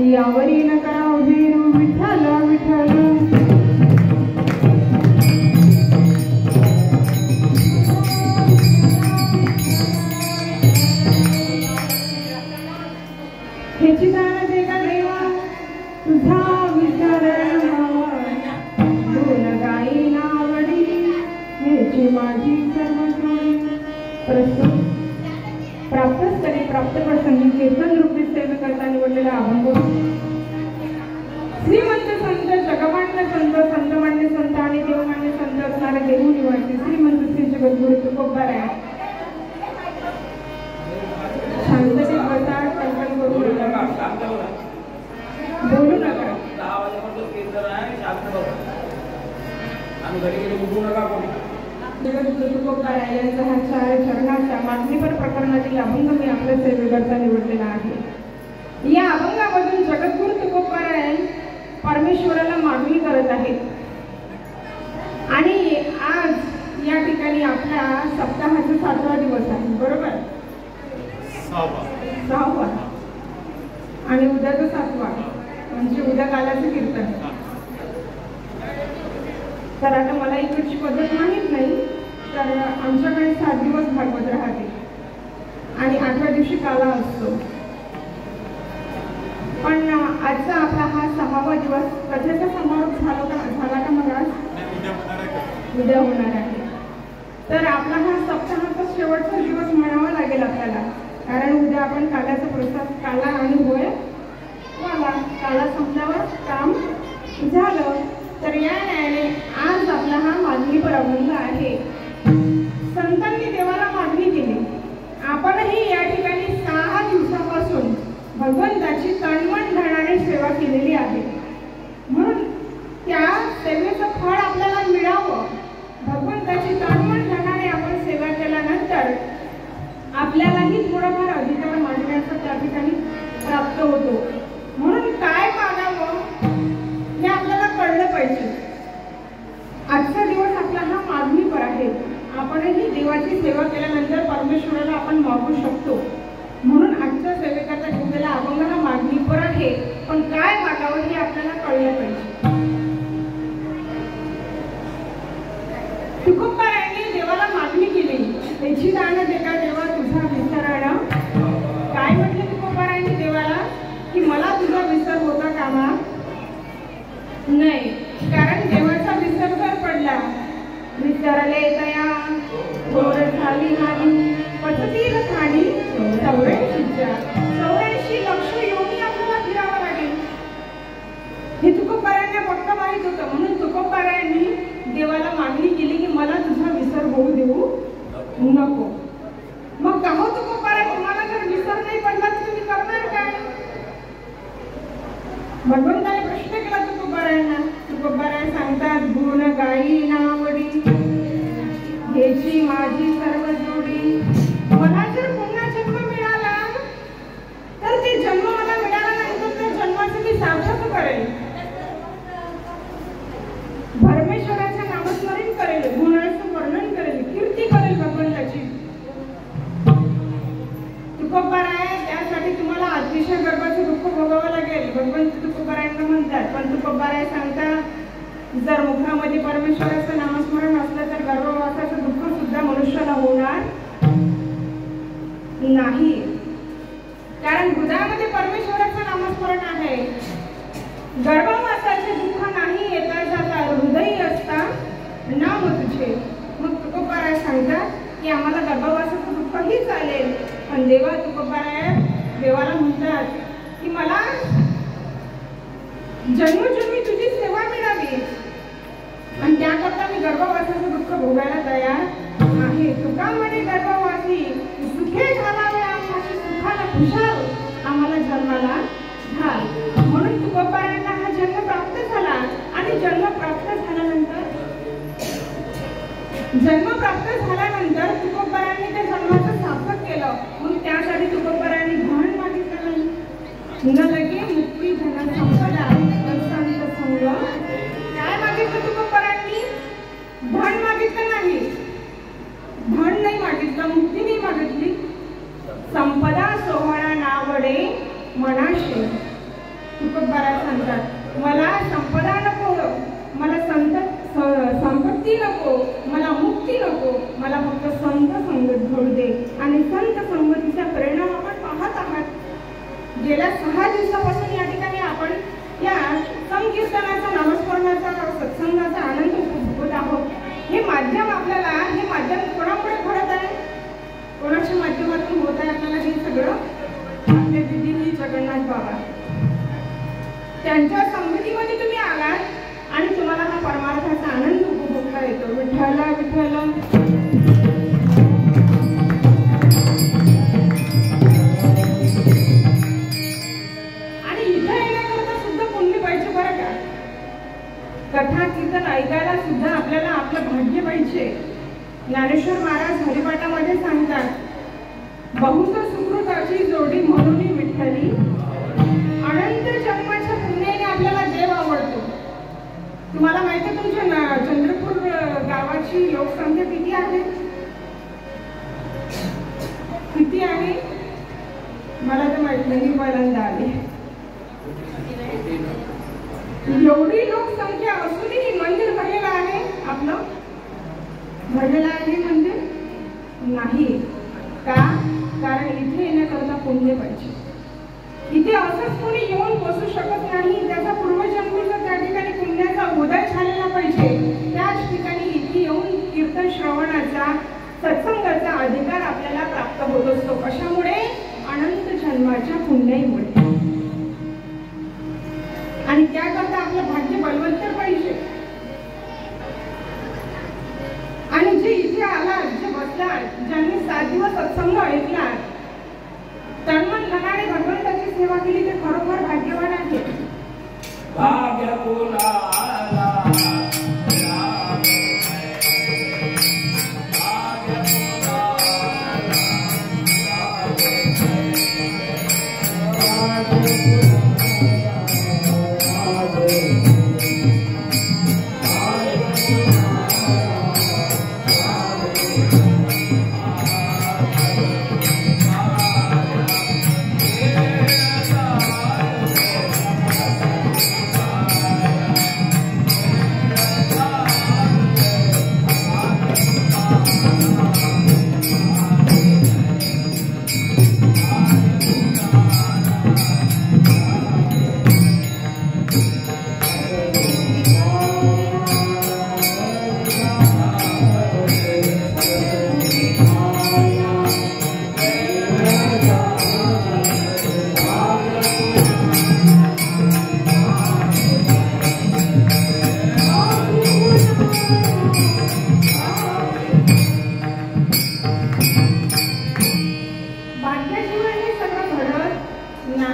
यावरी न कराव भीर विठ्ठल विठ्ठल हेची दान दे का देवा तुझा विचार दोन गाई नावडी हेची माझी सर्व जोडी प्राप्तस्तरी प्राप्त प्रसंगी कीर्तन रूपी सेवेकरता निवडलेला अभंग श्रीमंत संत जगमान्य संत संतमान्य संत आणि देवमान्य संत असणारे देहू निवासी श्रीमंत श्री जगद्गुरु तुकोबाराय शांततेत बसा टंकन करू नका बोलू नका जगद्गुरु तुकोबाराय यांचा हा चार चरणाच्या मागणीपर प्रकरणातील अभंग मी आपल्या सेवेकरता निवडलेला आहे। या अभंगामधून जगद्गुरु तुकोबाराय परमेश्वराला मागणी करत आहेत आणि आज या ठिकाणी आपला सप्ताहाचा 7वा दिवस आहे, बरोबर? 6वा आणि उद्याचा 7वा म्हणजे उद्या कालाचं कीर्तन। तर आता मला इकडची पद्धत माहीत नाही, तर आमच्याकडे 7 दिवस भागवत राहते आणि 8व्या दिवशी काला असतो। पण आजचा आपला हा 6वा दिवस कथेचा समारोप झाला का मग आज उद्या होणार आहे। तर आपला हा सप्ताहाचा शेवटचा दिवस म्हणावा लागेल आपल्याला, कारण उद्या आपण काल्याचा प्रसाद काला आणि होय वाला काला संपल्यावर काम झालं। तर या न्यायाने आज आपला हा मागणीपर अभंग आहे। संतांनी देवाला मागणी केली, आपणही या ठिकाणी 6 दिवसापासून भगवंताची तनमन धनाने सेवा केलेली आहे, म्हणून त्या सेवेचं फळ आपल्याला मिळावं। भगवंताची तनमन धनाने आपण सेवा केल्यानंतर आपल्यालाही थोडाफार अधिकार मागण्याचा त्या ठिकाणी प्राप्त होतो, म्हणून काय मागावं हे आपल्याला कळलं पाहिजे। आजचा दिवस आपला हा मागणीपर आहे, आपणही देवाची सेवा केल्यानंतर परमेश्वराला आपण मागू शकतो, म्हणून आजच्या सेवेकरता घेतलेला अभंग हा मागणीपर आहे। पण काय मागावं हे आपल्याला कळलं पाहिजे। तुकोबारायांनी देवाला मागणी केली, त्याची दान दे का देवा तुझा विसरण नाही, कारण देवाचा विसर जर पडला, विसरले तया थोर झाली हानी पचतील ठाणी 84 लक्ष योनी आपल्याला फिरावं लागेल. हे तुकोबारायांना पक्क माहित होतं, म्हणून तुकोबारायांनी देवाला मागणी केली की मला तुझा विसर होऊ देऊ नको. मग का हो तुकोबाराय, तुम्हाला जर विसर नाही पडला तर तुम्ही करणार काय? भगवंताने प्रश्न केला तुकोबारायांना. तुकोबाराय सांगतात, गुण गाई नावडी हेची माझी सर्व जोडी. मला जर पुन्हा जन्म मिळाला तर ते जन्म मला मिळाला नाही तर त्या जन्माचं मी सार्थक करेल, परमेश्वराचं नामस्मरण करेल, गुणाचं वर्णन करेल, कीर्ती करेल भगवंताची. तुकोबाराय, त्यासाठी तुम्हाला अतिशय गर्भाचं दुःख भोगावं लागेल, भगवंत तुकोबारायांना म्हणतात. पण तुकोबाराय सांगतात, जर मुखामध्ये परमेश्वराचं नामस्मरण असलं तर गर्भवासाचं दुःख सुद्धा मनुष्याला होणार नाही, कारण हृदयामध्ये परमेश्वराचं नामस्मरण आहे. गर्भवासाचे दुःख नाही येता जाता हृदय असता नाम तुझे. मग तुकोबाराय सांगतात की आम्हाला गर्भवासाचं दुःखही चालेल, पण तुकोबाराय देवाला म्हणतात की मला जन्मजन्मी तुझी सेवा मिळावी आणि त्याकरता मी गर्भवासाचं दुःख भोगायला तयार आहे. तुका म्हणे गर्भवासी सुखे घालावे आम्हाला, सुखाला खुशाल आम्हाला जन्माला घाल. म्हणून तुकोबारायांना हा जन्म प्राप्त झाला आणि जन्म प्राप्त झाल्यानंतर तुकोबारायांनी त्या जन्माचं सार्थक केलं. मग त्यासाठी तुकोबारायांनी धन मागितलं नाही. न लगे मुक्ती धन संपदा संत संग. काय मागितलं तुकोबारायांनी? धन मागितलं नाही, धन नाही मागितलं, मुक्ती नाही मागितली. संपदा सोहळा नावडे मनाशे. तुकोबाराय सांगतात, मला संपदा नको, मला संपत्ती नको, मला मुक्ती नको, मला फक्त संत संगत घडू दे. आणि संत संगतीचा परिणाम आपण पाहत आहात. गेल्या 6 दिवसापासून या ठिकाणी आपण या संकीर्तनाचा, नामस्मरणाचा, सत्संगाचा आनंद उपभोगत आहोत. हे माध्यम आपल्याला, हे माध्यम कोणामुळे घडत आहे, कोणाच्या माध्यमातून होत आहे आपल्याला हे सगळं? आपले दिदी जगन्नाथ बाबा, त्यांच्या संगतीमध्ये तुम्ही आलात आणि तुम्हाला हा परमार्थाचा आनंद उपभोगता येतो. विठ्ठल विठ्ठल. आणि इथं येण्याकरता सुद्धा पुण्य पाहिजे बरं का. कथा कीर्तन ऐकायला सुद्धा आपल्याला आपलं भाग्य पाहिजे. ज्ञानेश्वर महाराज हरिपाठामध्ये सांगतात, बहुत सुकृताची जोडी म्हणून विठ्ठली. अनंत जन्माच्या पुण्याने आपल्याला देव आवडतो. तुम्हाला माहिती आहे तुमच्या चंद्रपूर गावाची लोकसंख्या किती आहे? किती आहे मला तर माहित नाही, पहिल्यांदा आले. एवढी लोकसंख्या असूनही मंदिर भरलेलं आहे आपलं? भरलेलं आहे मंदिर नाही का? कारण इथे येण्याकरता पुण्य पाहिजे. इथे असंच कोणी येऊन बसू शकत नाही. त्याचा पूर्वजन्मीचा त्या ठिकाणी पुण्याचा उदय झालेला पाहिजे. त्याच ठिकाणी इथे येऊन कीर्तन श्रवणाचा, सत्संगाचा अधिकार आपल्याला प्राप्त होत असतो. कशामुळे? अनंत जन्माच्या पुण्याईमुळे. आणि त्याकरता आपलं भाग्य बलवंतर पाहिजे. आणि जे इथे आला, जे बसला, ज्यांनी 7 दिवस सत्संग ऐकला, तन्मन धनाने भगवंताची सेवा केली, ते खरोखर भाग्यवान आहे. भाग्य कोणाला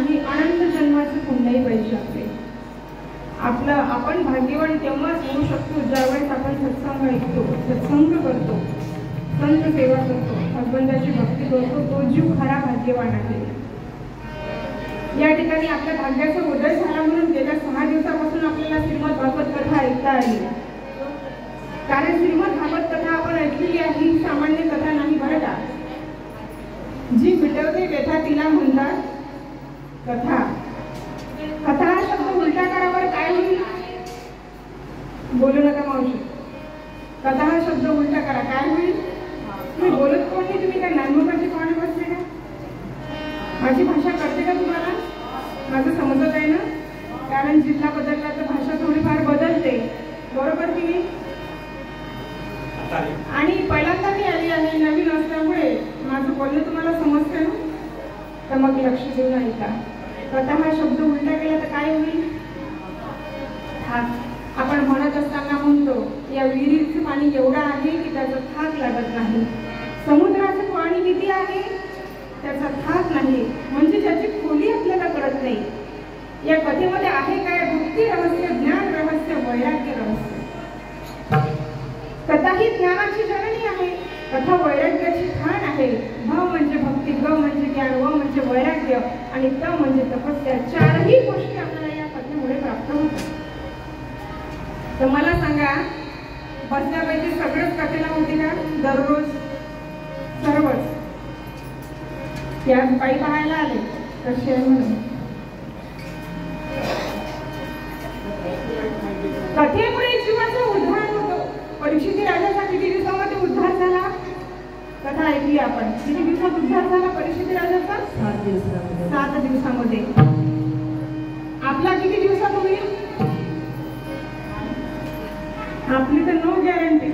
नाही, अनंत जन्माचे पुण्यही पाहिजे आपले. आपण भाग्यवान तेव्हाच होऊ शकतो ज्यावेळेस आपण सत्संग ऐकतो, सत्संग करतो, संत सेवा करतो, भगवंताची भक्ती करतो. तो जीव खरा भाग्यवान आहे. या ठिकाणी आपल्या भाग्याचा उदय झाला म्हणून गेल्या 6 दिवसापासून आपल्याला श्रीमद भागवत कथा ऐकता आली. कारण श्रीमद भागवत कथा आपण ऐकलेली आहे, ही सामान्य कथा नाही बरं का. जी मिटवते व्यथा तिला म्हणतात कथा. कथा हा शब्द उलटा करावर काय होईल? बोलू नका मावशी. कथा हा शब्द उलटा करा, काय होईल? तुम्ही बोलत कोण नाही, तुम्ही काय नानमुखाची पाणी बसले का? माझी भाषा कळते का तुम्हाला? माझं समजत आहे ना? कारण जिल्हा बदलला तर भाषा थोडीफार बदलते, बरोबर की नाही? आणि पहिल्यांदा मी आली आहे, नवीन असल्यामुळे माझं बोलणं तुम्हाला समजते ना? तर मग लक्ष देऊन ऐका. कथा हा शब्द उलटा केला तर काय होईल? थाक. आपण म्हणत असताना म्हणतो या विहिरीचं पाणी एवढं आहे की त्याचा थाक लागत नाही. समुद्राचं पाणी किती आहे त्याचा थाक नाही, म्हणजे त्याची खोली आपल्याला कळत नाही. या कथेमध्ये आहे काय? भक्ती रहस्य, ज्ञान रहस्य, वैराग्य रहस्य. कथा ही ज्ञानाची जननी आहे, कथा वैराग्याची खाण आहे. भ म्हणजे भक्ती, ग म्हणजे ज्ञान, व म्हणजे वैराग्य आणि त म्हणजे तपस्या. 4ही गोष्टी आपल्याला या कथेमुळे प्राप्त होतात. तर मला सांगा, बसल्यापैकी सगळंच कथेला होती का? दररोज सर्वच त्याच बाई पाहायला आले कशी आहे म्हणून. कथेमुळे जीवाचा उद्धार होतो. परीक्षित राजाचा किती दिवसामध्ये उद्धार झाला? कथा ऐकली आपण. किती दिवसात उद्धार झाला परीक्षित राजाचा? 7 दिवसामध्ये. 7 दिवसामध्ये. आपला किती दिवसात होईल? आपली तर नो गॅरंटी.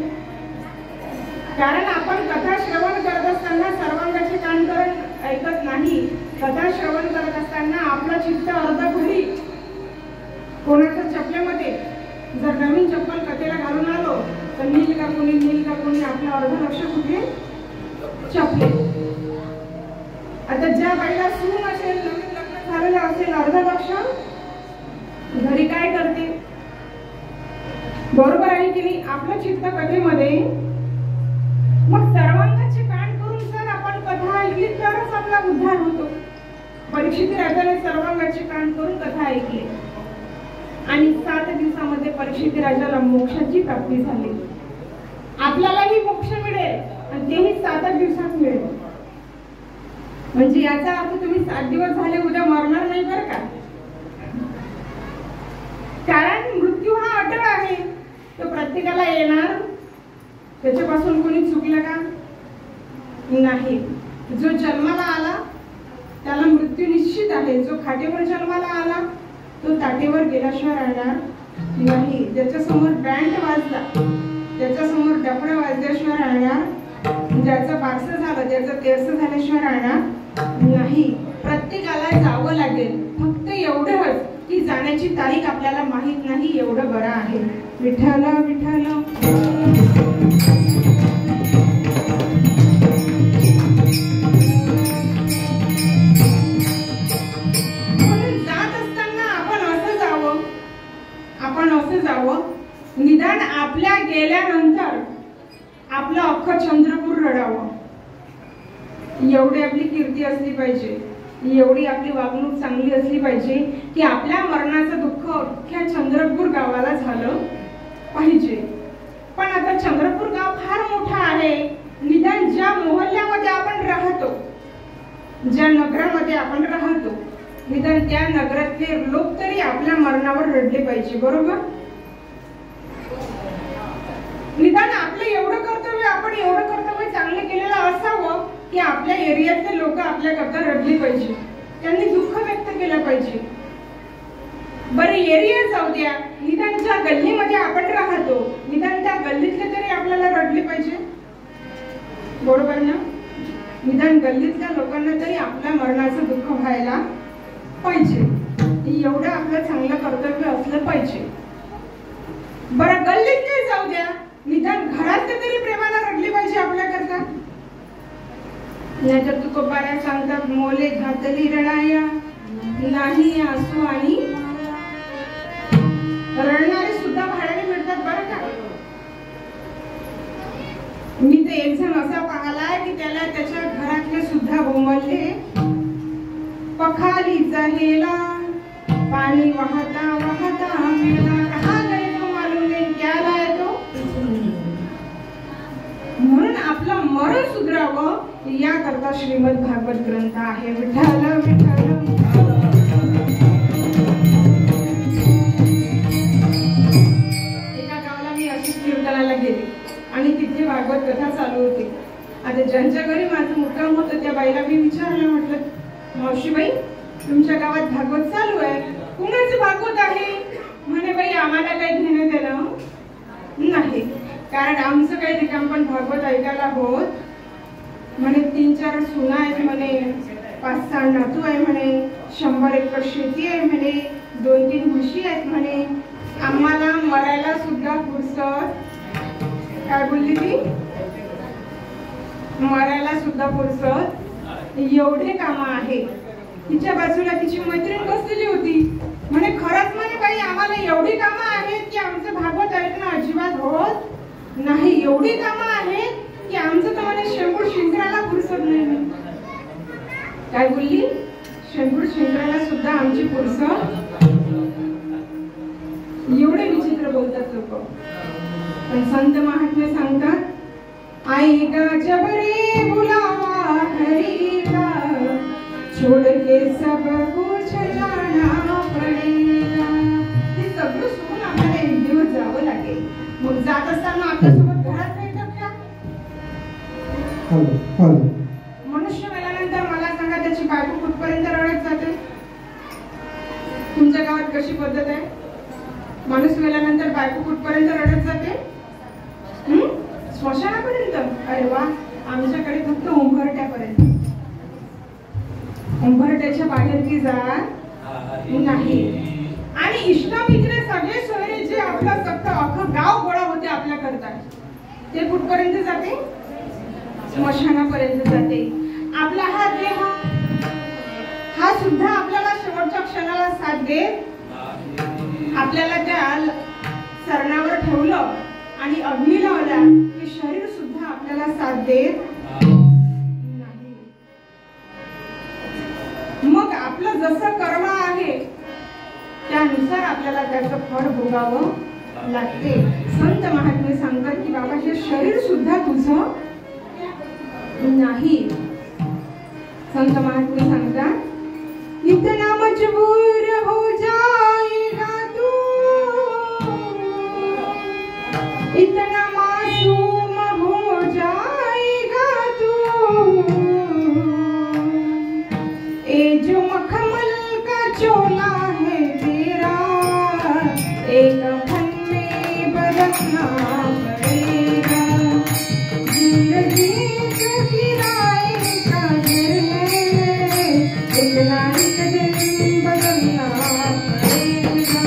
कारण आपण कथा श्रवण करत असताना सर्वांगाचे कान करून ऐकत नाही. कथा श्रवण करत असताना आपला चित्त अर्धा घरी कोणाच्या चपलेमध्ये, जर नवीन चप्पल कथेला घालून आलो तर नील का कोणी आपलं अर्ध लक्ष कुठे? चपले. आता ज्या बाईला सून असेल, नवीन लग्न झालेलं असेल, अर्ध लक्ष घरी काय करते? बरोबर आहे की नाही? आपलं चित्त कथेमध्ये. मग सर्वांगाचे कान करून जर आपण कथा ऐकली तरच आपला उद्धार होतो. परीक्षित राजाने सर्वांगाचे कान करून कथा ऐकली आणि 7 दिवसामध्ये परीक्षित राजाला मोक्षाची प्राप्ती झाली. आपल्यालाही मोक्ष मिळेल आणि तेही 7 दिवसात मिळेल. म्हणजे याचा अर्थ तुम्ही 7 दिवस झाले उद्या मरणार नाही बरं का. कारण मृत्यू हा अटळ आहे, तो प्रत्येकाला येणार. त्याच्यापासून कोणी चुकलं का? नाही. जो जन्माला आला त्याला मृत्यू निश्चित आहे. जो खाटेवर जन्माला आला तो ताटेवर गेल्याशिवाय राहणार नाही. ज्याच्यासमोर बँड वाजला, ज्याच्यासमोर डफडं वाजल्याशिवाय राहणार, ज्याचं बारसं झालं, ज्याचं तेरसं झाल्याशिवाय राहणार नाही. प्रत्येकाला जावं लागेल. फक्त एवढंच की जाण्याची तारीख आपल्याला माहित नाही, एवढं बरं आहे. विठ्ठल विठ्ठल. असं जावं निदान आपल्या गेल्यानंतर आपलं अख्खं चंद्रपूर रडावं. एवढी आपली कीर्ती असली पाहिजे, एवढी आपली वागणूक चांगली असली पाहिजे की आपल्या मरणाचं दुःख अख्ख्या चंद्रपूर गावाला झालं पाहिजे. पण आता चंद्रपूर गाव फार मोठं आहे. निदान ज्या मोहल्ल्यामध्ये आपण राहतो, ज्या नगरामध्ये आपण राहतो, निदान त्या नगरातले लोक तरी आपल्या मरणावर रडले पाहिजे. बरोबर? निदान आपलं एवढं कर्तव्य, आपण एवढं कर्तव्य चांगलं केलेलं असावं की आपल्या एरियातले लोक आपल्याकरता रडले पाहिजे, त्यांनी दुःख व्यक्त केलं पाहिजे. बरं, एरिया जाऊ द्या, निदान ज्या गल्लीमध्ये आपण राहतो, निदान त्या गल्लीतले तरी आपल्याला रडले पाहिजे. बरोबर ना? निदान गल्लीतल्या लोकांना तरी आपल्या मरणाचं दुःख व्हायला पाहिजे. एवढं आपलं चांगलं कर्तव्य असलं पाहिजे. बरं, गल्लीतले जाऊ द्या, निदान घरातले तरी प्रेमाला रडले पाहिजे आपल्याकरता. नाहीतर तुकोबाऱ्या सांगतात, मोले घातली रणाया नाही आसू आणि रडणारे सुद्धा भाड्याने मिळतात बरं का. मी ते एक जण असा पाहिलाय की त्याला त्याच्या घरातले सुद्धा बोंबलले, पखालीचा हेला पाणी वाहता वाहता मेला, कहा गए तो मालूम नहीं, क्या लाए तो. म्हणून आपलं मरण सुधरावं याकरता श्रीमद भागवत ग्रंथ आहे. विठ्ठल विठ्ठल. एका गावाला मी अशीच कीर्तनाला गेले आणि तिथे भागवत कथा चालू होती. आता ज्यांच्या घरी माझं मुक्काम होतं त्या बाईला मी विचारलं, म्हटलं मावशीबाई तुमच्या गावात भागवत चालू आहे, कुणाचं भागवत आहे? म्हणे बाई आम्हाला काही घेणं देणं नाही, कारण आमचं काही रिकाम पण भागवत ऐकायला होत. म्हणे 3-4 सुना आहेत म्हणे, 5-6 नातू आहे म्हणे, 100 एकर शेती आहे म्हणे, 2-3 म्हशी आहेत म्हणे, आम्हाला मरायला सुद्धा फुरसत. काय बोलली ती? मरायला सुद्धा फुरसत, एवढे काम आहे. तिच्या बाजूला तिची मैत्रीण बसलेली होती. म्हणे खरंच म्हणे बाई आम्हाला एवढी कामं आहेत की आमचं भागवत ऐकणं अजिबात होत नाही, एवढी कामं आहेत की आमचं तर म्हणे शेंबूड शिंकराला फुरसत नाही. काय बोलली? शेंबूड शिंकराला सुद्धा आमची फुरसत. एवढे विचित्र बोलतात लोक. पण संत महात्मे सांगतात, आएगा जब रे बुलावा हरी का, छोड़ के सब कुछ जाना पडेगा. हे सगळं सोडून आपल्याला एक दिवस जावं लागेल. मग जात असताना आपल्यासोबत घरात भेटतात का? मनुष्य मेल्यानंतर मला सांगा त्याची बायको कुठपर्यंत रडत जाते? तुमच्या गावात कशी पद्धत आहे? माणूस मेल्यानंतर बायको कुठपर्यंत रडत जाते? स्मशानापर्यंत. अरे वा, आमच्याकडे फक्त उंबरट्यापर्यंत. उंबरट्याच्या बाहेर ती जात नाही. आणि इष्टमित्र सगळे सोयरे जे आपलं फक्त अख्खं गाव गोळा होते आपल्या करता, ते कुठपर्यंत जाते? स्मशानापर्यंत जाते. आपला हा देह हा सुद्धा आपल्याला शेवटच्या क्षणाला साथ देत. आपल्याला त्या सरणावर ठेवलं आणि अग्नी लावला की शरीर सुद्धा आपल्याला साथ देत नाही. मग आपलं जसं कर्म आहे त्यानुसार आपल्याला त्याचं फळ भोगावं लागते. संत महात्मे सांगतात की बाबा हे शरीर सुद्धा तुझं नाही. संत महात्मे सांगतात, इतना मजबूर हो जाएगा तू, इतना मासूम हो जाएगा तू, ये जो मखमल का चोला है तेरा, एक फन में बदलना पड़ेगा. जिंदगी के किराए का घर है, इतना एक दिन बदलना पड़ेगा.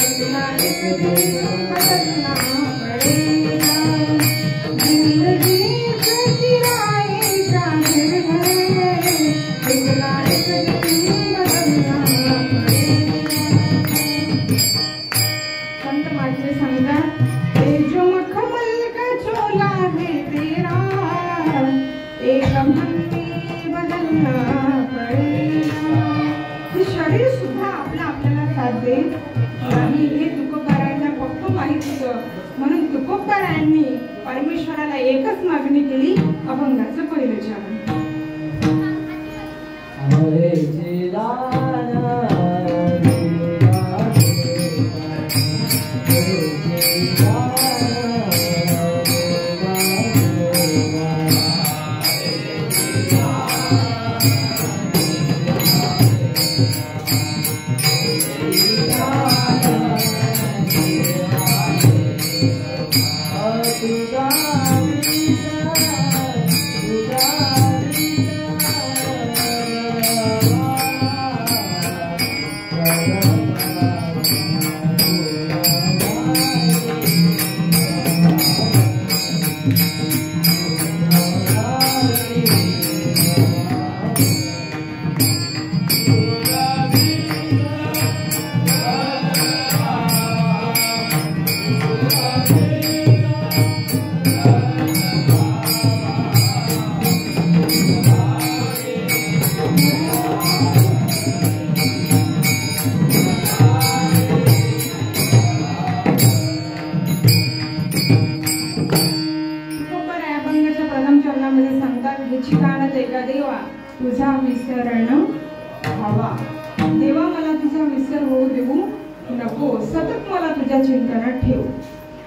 इतना एक दिन बदलना पड़ेगा. जिंदगी के किराए का घर है, इतना एक दिन बदलना पड़ेगा. संत महात्मे सांगतात, ये जो मखमल का चोला है तेरा, एक मन में बदलना पड़ेगा. हे शरीर सुद्धा आपल्याला साथ देत नाही हे तुकोबारायांना फक्त माहित होतं. म्हणून तुकोबारायांनी परमेश्वराला एकच मागणी केली, अभंगाचं पहिलं चरण. कदम चरणामध्ये सांगतात, ह्याची कान ऐका देवा तुझा विसरण हवा. देवा मला तुझा विसर होऊ देऊ नको, सतत मला तुझ्या चिंतनात ठेव.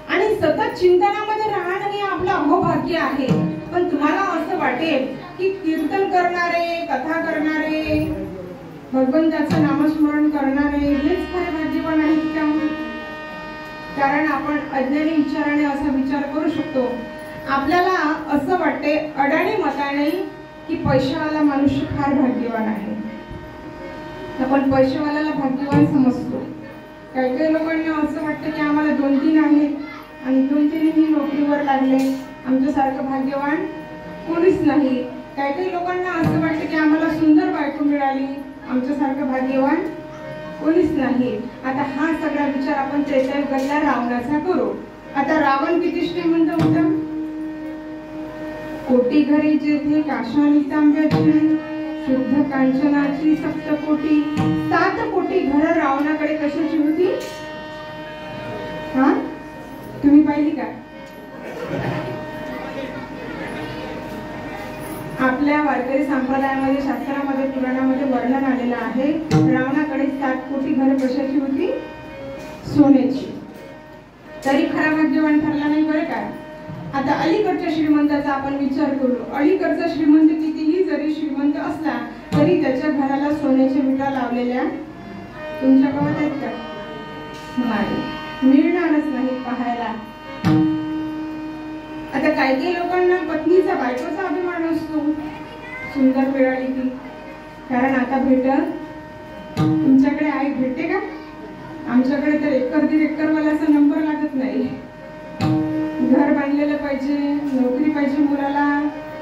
आणि सतत चिंतनामध्ये राहणं हे आपलं अहोभाग्य आहे. पण तुम्हाला असं वाटेल की कीर्तन करणारे, कथा करणारे, भगवंताचं नामस्मरण करणारे हेच खरे भाग्यवान आहेत का? कारण आपण अज्ञानी विचाराने असा विचार करू शकतो. आपल्याला असं वाटते अडाणी मताने की पैशावाला मनुष्य फार भाग्यवान आहे. आपण पैशावाल्याला भाग्यवान समजतो. काही काही लोकांना असं वाटतं की आम्हाला 2-3 आहेत आणि 2-3ही नोकरीवर लागले, आमच्यासारखं भाग्यवान कोणीच नाही. काही काही लोकांना असं वाटतं की आम्हाला सुंदर बायको मिळाली, आमच्यासारखं भाग्यवान कोणीच नाही. आता हा सगळा विचार आपण त्रेतायुगातल्या रावणाचा करू. आता रावण किती श्रीमंत होता? कोटी घरी जेथे काशानी तांब्याची, शुद्ध कांचनाची 7 कोटी. 7 कोटी घरं रावणाकडे कशाची होती? हा, तुम्ही पाहिली का? आपल्या वारकरी संप्रदायामध्ये, शास्त्रामध्ये, पुराणामध्ये वर्णन आलेलं आहे, रावणाकडे 7 कोटी घरं कशाची होती? सोन्याची. तरी खरा भाग्यवान ठरला नाही बरं का? आता अलीकडच्या श्रीमंताचा आपण विचार करू. अलीकडचा श्रीमंत कितीही जरी श्रीमंत असला तरी त्याच्या घराला सोन्याच्या विटा लावलेल्या तुमच्या गावात आहेत का? नाही, मिळणारच नाही पाहायला. आता काही काही लोकांना पत्नीचा, बायकोचा अभिमान असतो, सुंदर मिळाली की. कारण आता भेटत, तुमच्याकडे आई भेटते का? आमच्याकडे तर 1-1.5 एकरवाल्याचा नंबर लागत नाही. घर बांधलेलं पाहिजे, नोकरी पाहिजे मुलाला,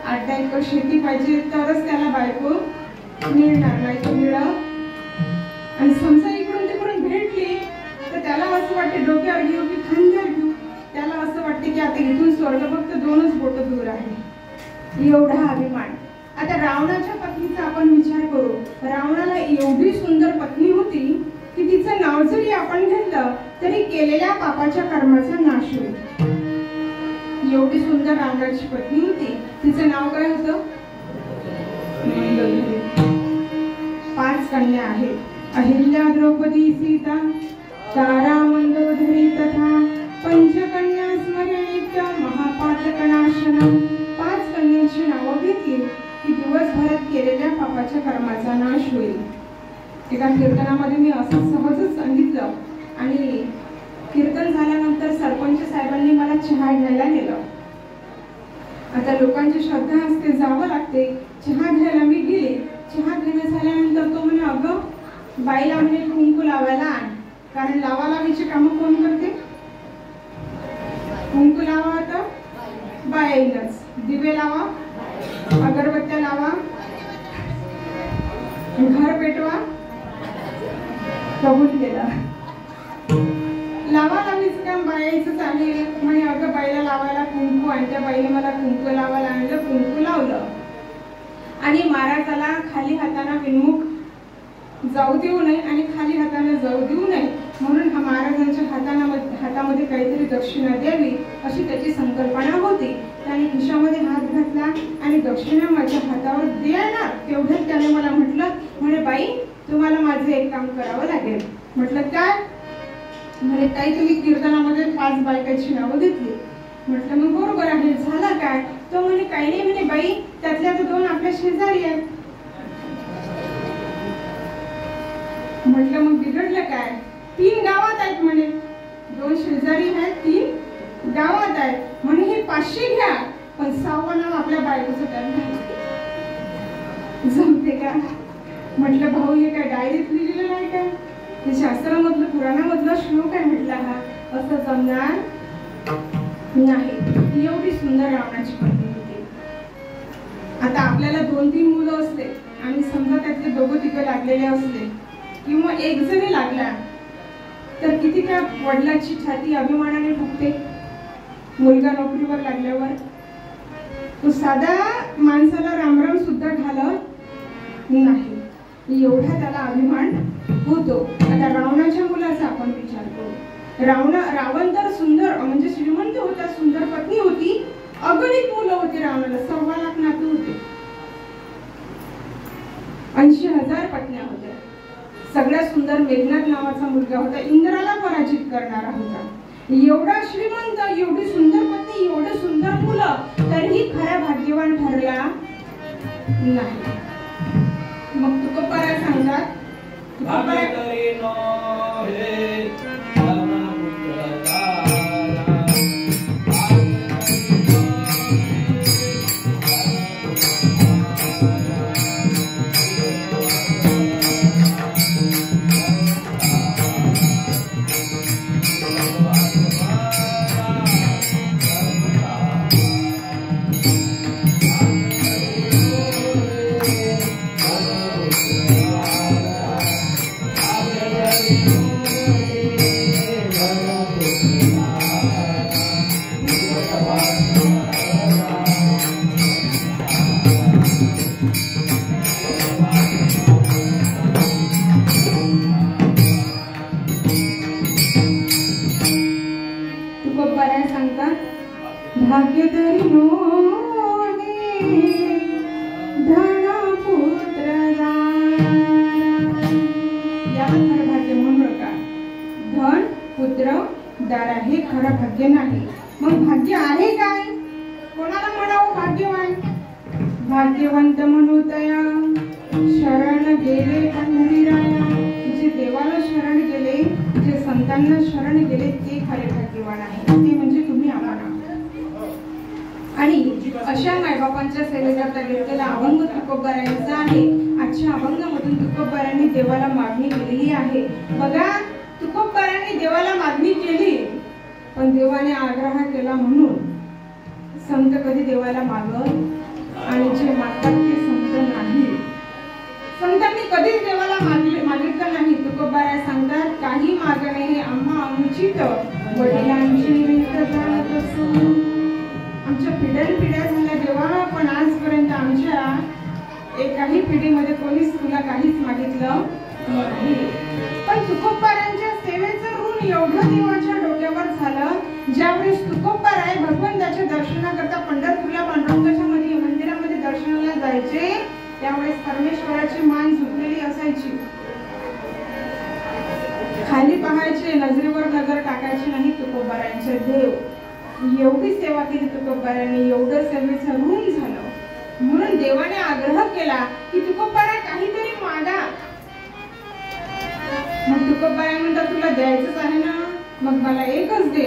8-10 एकर शेती पाहिजे, तरच त्याला बायको मिळणार. नाही तर मिळत. आणि समजा इकडून तिकडून भेटली तर त्याला असं वाटते डोक्यावर घेऊ की खांद्यावर घेऊ. त्याला असं वाटते की आता इथून स्वर्ग फक्त 2च बोट दूर आहे. एवढा अभिमान. आता रावणाच्या पत्नीचा आपण विचार करू. रावणाला एवढी सुंदर पत्नी होती की तिचं नाव जरी आपण घेतलं तरी केलेल्या पापाच्या कर्माचा नाश होईल. एवढी सुंदर रावणाची पत्नी होती. तिचं नाव काय होतं? 5 कन्या आहेत. अहिल्या, द्रौपदी, सीता, तारा, मंदोदरी तथा पंचकन्या स्मरणित महापातकनाशनम. 5 कन्यांची नावं घेतली की दिवसभरात केलेल्या पापाच्या कर्माचा नाश होईल. एका कीर्तनामध्ये मी असं सहजच सांगितलं आणि कीर्तन झाल्यानंतर सरपंच साहेबांनी मला चहा घ्यायला नेलं. आता लोकांची श्रद्धा असते, जावं लागते. चहा घ्यायला मी गेले. चहा घेणं झाल्यानंतर तो म्हणे, अगं बाईला म्हणे कुंकू लावायला आण. कारण लावालावीची कामं कोण करते? कुंकू लावा आता बाईलाच. दिवे लावा, अगरबत्त्या लावा, घर पेटवा, कबूल केला. लावालावीचं काम बाईचं आहे. म्हणे अगं बाईला लावायला कुंकू आणि त्या बाईने मला कुंकू लावायला आणलं, कुंकू लावलं. आणि महाराजाला खाली हाताने विनमुख जाऊ देऊ नये आणि खाली हाताने जाऊ देऊ नये म्हणून हा महाराजांच्या हातामध्ये काहीतरी दक्षिणा द्यावी अशी त्याची संकल्पना होती. त्याने खिशामध्ये हात घातला आणि दक्षिणा माझ्या हातावर देणार. तेवढ्यात त्याने मला म्हणे बाई तुम्हाला माझं एक काम करावं लागेल. म्हटलं काय? म्हणे ताई तुम्ही कीर्तनामध्ये 5 बायकांची नावं घेतली. म्हटलं मग बरोबर आहे, झालं काय? तो म्हणे काही नाही. म्हणे बाई त्यातल्या तर 2 आपल्या शेजारी आहेत. म्हटलं मग बिघडलं काय? 3 गावात आहेत म्हणे. 2 शेजारी आहेत, 3 गावात आहेत. म्हणे हे 500 घ्या पण 6वं नाव आपल्या बायकोचं त्यांना जमते का? म्हटलं भाऊ हे काय डायरीत लिहिलेलं नाही का? ते शास्त्रामधलं, पुराणामधला श्लोक आहे. म्हटलं हा असं जमणार नाही. एवढी सुंदर रावणाची पत्नी होती. आता आपल्याला 2-3 मुलं असले आणि समजा त्यातले 2-3 लागलेले असले किंवा एक जरी लागला तर किती काय वडिलांची छाती अभिमानाने फुगते. मुलगा नोकरीवर लागल्यावर तो साधा माणसाला रामराम सुद्धा घालत नाही. एवढा त्याला अभिमान होतो. आता रावणाच्या मुलाचा आपण विचार करू. रावण तर सुंदर म्हणजे श्रीमंत होता, सुंदर पत्नी होती, अगणित मुलं होती रावणाला. मेघनाथ नावाचा मुलगा होता, इंद्राला पराजित करणारा होता. एवढा श्रीमंत, एवढी सुंदर पत्नी, एवढे सुंदर मुलं, तरीही खरा भाग्यवान ठरला नाही. मग तुकोबाराय सांगतात, भाग्य तरी धन पुत्र याला खरं भाग्य म्हणू नका. धन पुत्र दारा हे खरं भाग्य नाही. मग भाग्य आहे काय? कोणाला म्हणावं भाग्यवान? भाग्यवंत म्हणू तया शरण गेले पंढरीराया. जे देवाला शरण गेले, जे संतांना शरण गेले, ते खरे भाग्यवान आहे. ते म्हणजे तुम्ही आम्हाला. आणि अशा मायबापांच्या सेवेकरता घेतलेला अभंग तुकोबारायांचा आहे. आजच्या अभंगामधून तुकोबारायांनी देवाला मागणी केलेली आहे. बघा, तुकोबारायांनी देवाला मागणी केली, पण देवाने आग्रह केला म्हणून संत कधी देवाला मागत, आणि जे मागतात ते संत नाही. संतांनी कधीच देवाला मागितलं नाही. तुकोबाराय सांगतात, काही मागणे हे आम्हा अनुचित, वडिलांची आमच्या पिढ्या झाल्या देवा, पण आजपर्यंत आमच्या एकाही पिढीमध्ये कोणीच तुला काहीच मागितलं नाही. पण तुकोबारायांच्या सेवेचं ऋण एवढं देवाच्या डोक्यावर झालं. ज्यावेळेस तुकोबाराय भगवंताच्या दर्शनाकरता पंढरपूरला पांडुरंगाच्या मंदिरामध्ये दर्शनाला जायचे, त्यावेळेस परमेश्वराची मान झुकलेली असायची. खाली पाहायचे, नजरेवर नजर टाकायची नाही. तुकोबारायांचे देव एवढी सेवा केली तुकोबारायांनी, एवढं सेवेचं ऋण झालं. म्हणून देवाने आग्रह केला की तुकोबाराय काहीतरी मागा. मग तुकोबाराय म्हणतात, तुला द्यायचंच आहे ना, मग मला एकच दे.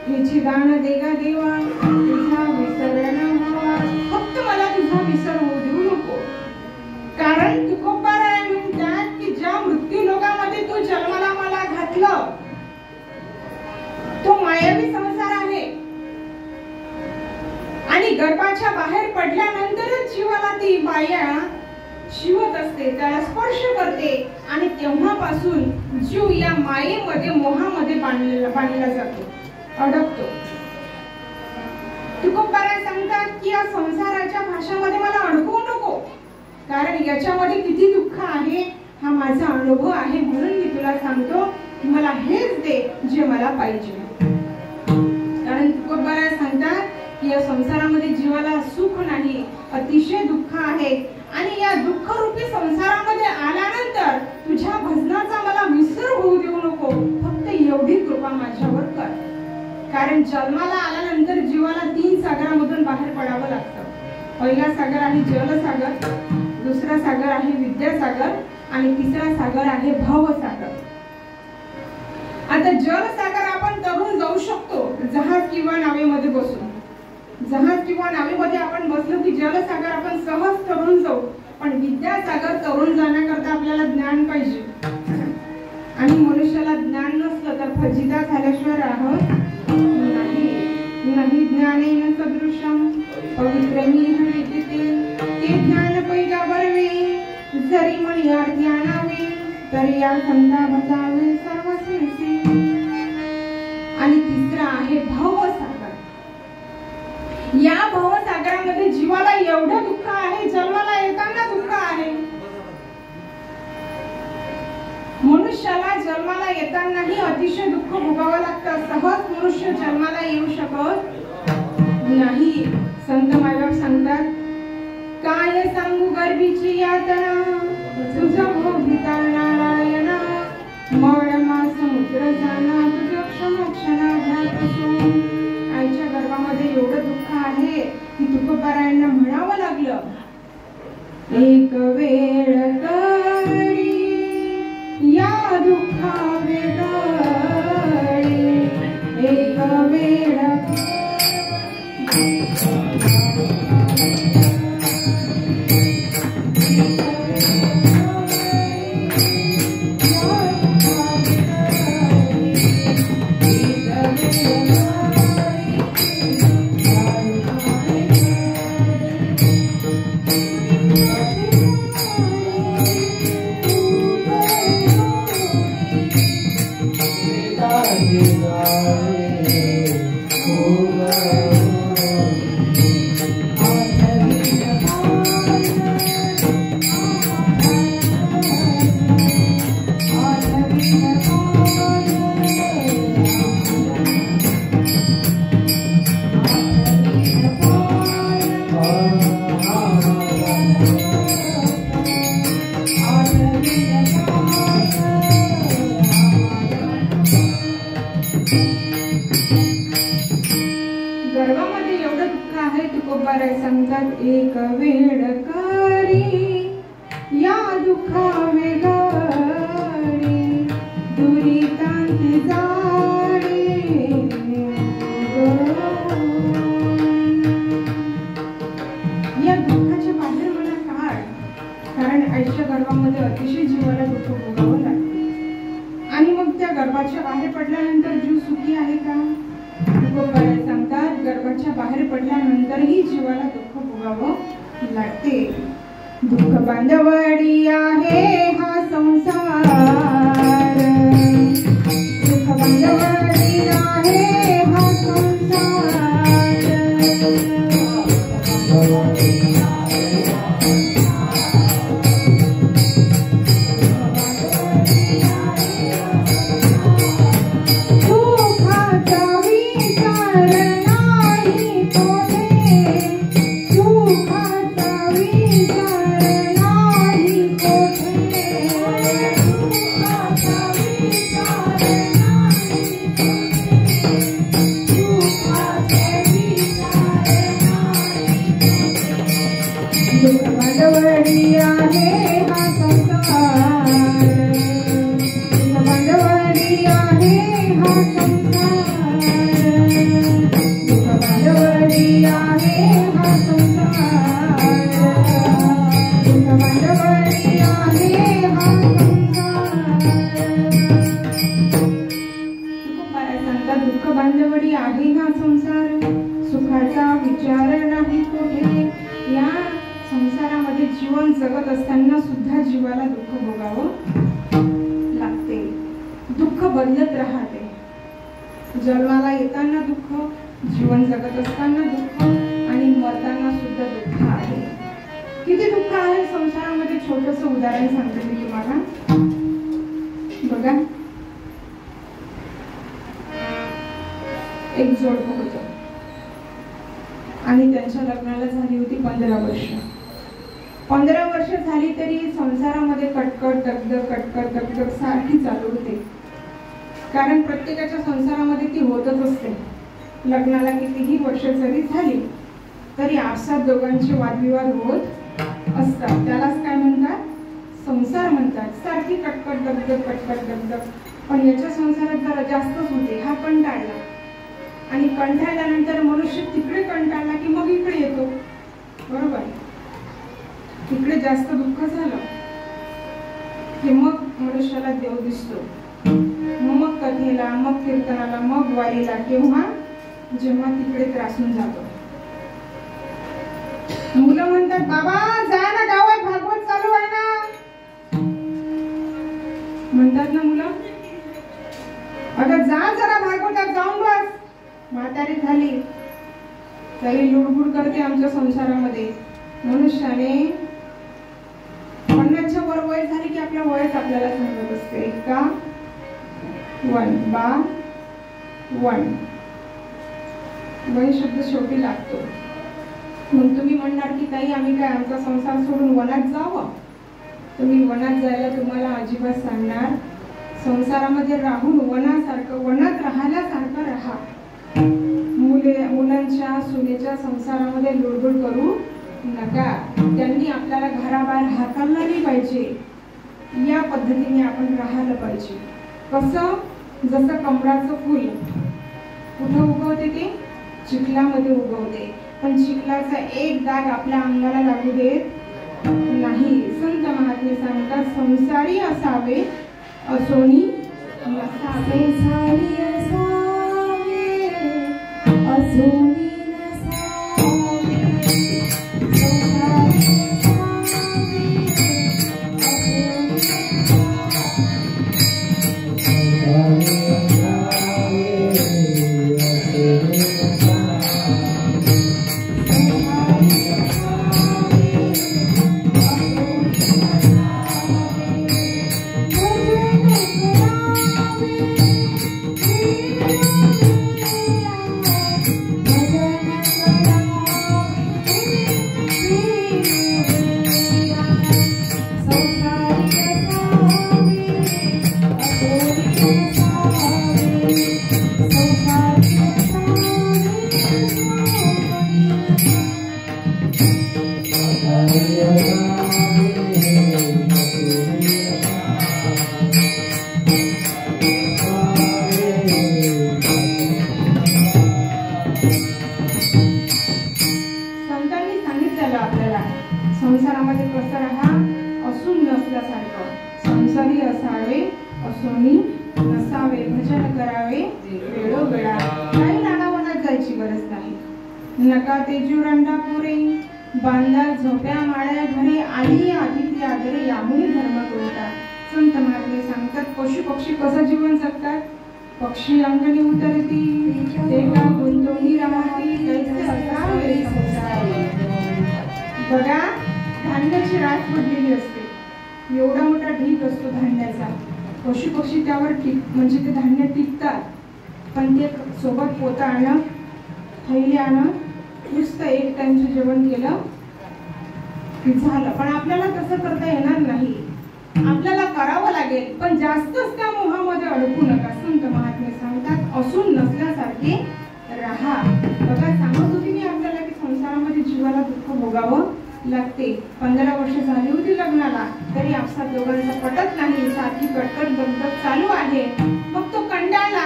हेची दान देगा देवा, तुझा विसर न व्हावा. फक्त मला तुझा विसर होऊ देऊ नको. कारण तुकोबाराय म्हणतात की ज्या मृत्यू लोकामध्ये तू जन्माला मला घातलं, तो मायावी संसार आहे. आणि गर्भाच्या बाहेर पडल्यानंतरच जीवाला ती माया शिवत असते, त्याला स्पर्श करते, आणि तेव्हापासून जीव या मायेमध्ये, मोहामध्ये बांधला जातो, अडकतो. तुकोबाराय सांगतात की या संसाराच्या भाषामध्ये मला अडकवू नको, कारण याच्यामध्ये किती दुःख आहे हा माझा अनुभव आहे. म्हणून मी तुला सांगतो की मला हेच दे जे मला पाहिजे. कारण तुकोबाराय सांगतात की या संसारामध्ये जीवाला सुख नाही, अतिशय दुःख आहे. आणि या दुःखरूपी संसारामध्ये आल्यानंतर तुझ्या भजनाचा मला विसर होऊ देऊ नको. फक्त एवढी कृपा माझ्यावर कर. कारण जन्माला आल्यानंतर जीवाला 3 सागरामधून बाहेर पडावं लागतं. पहिला सागर आहे जलसागर, दुसरा सागर आहे विद्यासागर, आणि तिसरा सागर आहे भवसागर. आता जलसागर आपण तरून जाऊ शकतो जहाज किंवा नावेमध्ये बसून. जहाज किंवा नावेमध्ये आपण बसलो की जलसागर आपण सहज तरून जाऊ. पण विद्यासागर तरून जाण्याकरता आपल्याला ज्ञान पाहिजे, आणि मनुष्याला ज्ञान नसलं तर फजिता झाल्याशिवाय राहत नाही. नाही ज्ञानेन सदृशम पवित्रमिह विदिते, ते ज्ञान पैगा बरवे, जरी मणी ज्ञानावे, तरी या संता बसावे सर्वस्वी. आणि तिसरा आहे भवसागर. या भवसागरामध्ये जीवाला एवढं दुःख आहे, जन्माला येताना दुःख आहे. मनुष्याला जन्माला येतानाही अतिशय दुःख भोगावं लागतं. सहज मनुष्य जन्माला येऊ शकत नाही. संत मायबाप सांगतात, काय सांगू गर्भीची यातना, तुझा भोगिता नारायणा. एवढं दुःख आहे की तुकोबारायांना म्हणावं लागलं, एक वेळ करी या दुःखा वेगळी, एक वेळ गर्भामध्ये एवढं दुःख आहे तुकोबाराय सांगतात, एक वेळ करी या दुःखा वेगळी, दुरितांती जाडी या दुःखाच्या बाहेर मला काढ. कारण आईच्या गर्भामध्ये अतिशय जीवाला दुःख भोगावं लागते आणि मग त्या गर्भाच्या बाहेर पडल्यानंतर जीव सुखी आहे का? तुकोबाराय सांगतात, गर्भाच्या बाहेर पडल्यानंतरही जीवाला दुःख भोगावं लागते. दुःख बांधवडी आहे हा संसार, दुःख बांधवडी आहे हा संसार. दुःख बांधवडी आहे हा संसार, सुखाचा विचार नाही कुठे. या संसारामध्ये जीवन जगत असताना सुद्धा जीवाला दुःख भोगावं लागते. दुःख बदलत राहते. जन्माला येताना दुःख, जीवन जगत असताना दुःख आणि मरताना सुद्धा दुःख आहे. किती दुःख आहे संसारामध्ये. छोटंसं उदाहरण सांगते मी तुम्हाला. बघा, एक जोडपं होतं आणि त्यांच्या लग्नाला झाली होती 15 वर्ष. 15 वर्ष झाली तरी संसारामध्ये कटकट दगदग सारखी चालू होते. कारण प्रत्येकाच्या संसारामध्ये ती होतच असते. लग्नाला कितीही वर्ष जरी झाली तरी आपसात दोघांचे वादविवाद होत असतात. त्यालाच काय म्हणतात? संसार म्हणतात. सारखी कटकट दगदग. पण याच्या संसारात जरा जास्तच होते. हा कंटाळला आणि कंटाळल्यानंतर मनुष्य तिकडे कंटाळला की मग इकडे येतो. बरोबर? तिकडे जास्त दुःख झालं की मग मनुष्याला देव दिसतो. मग कथेला, मग कीर्तनाला, मग वारीला, किंवा जेव्हा तिकडे त्रासून जातो. मुलं म्हणतात, बाबा जा ना, गावात भागवत चालू आहे ना. म्हणतात ना मुलं, अगं जा जरा भागवतात जाऊन बस. म्हातारी झाली तरी लुडबुड करते आमच्या संसारामध्ये. मनुष्याने 50च्या वर वय झाली की आपल्या वयच आपल्याला सांगत असते का 1 बा 1 वय शब्द शेवटी लागतो. मग तुम्ही म्हणणार की ताई आम्ही काय आमचा संसार सोडून वनात जावं? तुम्ही वनात जायला तुम्हाला अजिबात सांगणार. संसारामध्ये राहून वनात राहिल्यासारखं राहा. मूल मुलांच्या सुनेच्या संसारामध्ये लुडबुड करू नका. त्यांनी आपल्याला घराबाहेर हाकललं नाही पाहिजे. या पद्धतीने आपण राहायला पाहिजे. कसं? जसं कमळाचं फूल कुठं उगवते? ते चिखलामध्ये उगवते, पण चिखलाचा एक दाग आपल्या अंगाला लागू देत नाही. संत महात्मे सांगतात, संसारी असावे असोनी नसावे. संसारी असावे असोनी संसारामध्ये कसं राहा? असून नसल्यासारखं. संसारी असावे असोनी नसावे. भजन करावे वेळोवेळा. काही नानावनात जायची गरज नाही. नका तेजू रंडा पुरे बांधा झोप्या माळ्या घरी आली अतिथी आदरे यामुळे धर्म कोणता. संत महात्मे सांगतात, पशु पक्षी कसं जीवन जगतात? पक्षी अंगणी उतरती ते का गुंतवणी राहती कैसे असावे संसारी. बघा, धान्याची रास पडलेली असते. एवढा मोठा ढीक असतो धान्याचा. पशु पक्षी त्यावर म्हणजे ते धान्य टिकतात, पण ते सोबत पोता आणं थैली आणं नुसतं एक टाइमचं जेवण केलं की झालं. पण आपल्याला तसं करता येणार नाही. आपल्याला करावं लागेल, पण जास्तच त्या मोहामध्ये अडकू नका. संत महात्मे सांगतात, असून नसल्यासारखे राहा. बघा, सांगत होती मी आपल्याला की संसारामध्ये जीवाला दुःख भोगावं लागते. 15 वर्ष झाली होती लग्नाला, तरी आपसात दोघांचा पटत नाही. सारखी कटकट दगदग चालू आहे. मग तो कंटाळला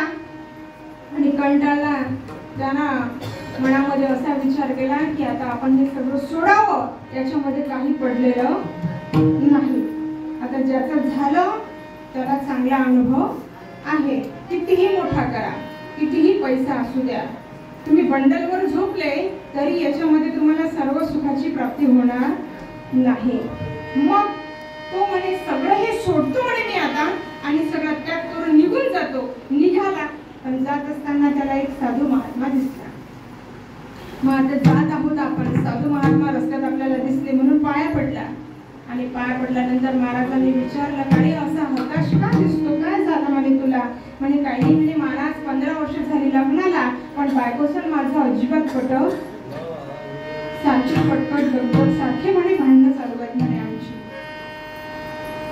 आणि कंटाळला त्यांना मनामध्ये असा विचार केला की आता आपण हे सगळं सोडावं. याच्यामध्ये काही पडलेलं नाही. आता ज्याचं झालं त्याला चांगला अनुभव आहे. कितीही मोठा करा, कितीही पैसा असू द्या, तुम्ही बंडलवर झोपले तरी याच्यामध्ये तुम्हाला सर्व सुखाची प्राप्ती होणार नाही. मग तो म्हणे सगळं हे सोडतो म्हणे मी आता आणि सगळं त्याग करून निघून जातो. निघाला, पण जात असताना त्याला एक साधू महात्मा दिसला. मग आता जात आहोत आपण, साधू महात्मा रस्त्यात आपल्याला दिसले म्हणून पाया पडला. आणि पाया पडल्यानंतर महाराजांनी विचारलं, काय असा हताश का दिसतो? काय झालं म्हणे तुला? म्हणे काही नाही म्हणे महाराज, 15 वर्ष झाली लग्नाला, पण बायकोसर माझं अजिबात पटत. सारखी पटपट दगदग सारखे म्हणे भांडणं चालू आहेत म्हणे आमची.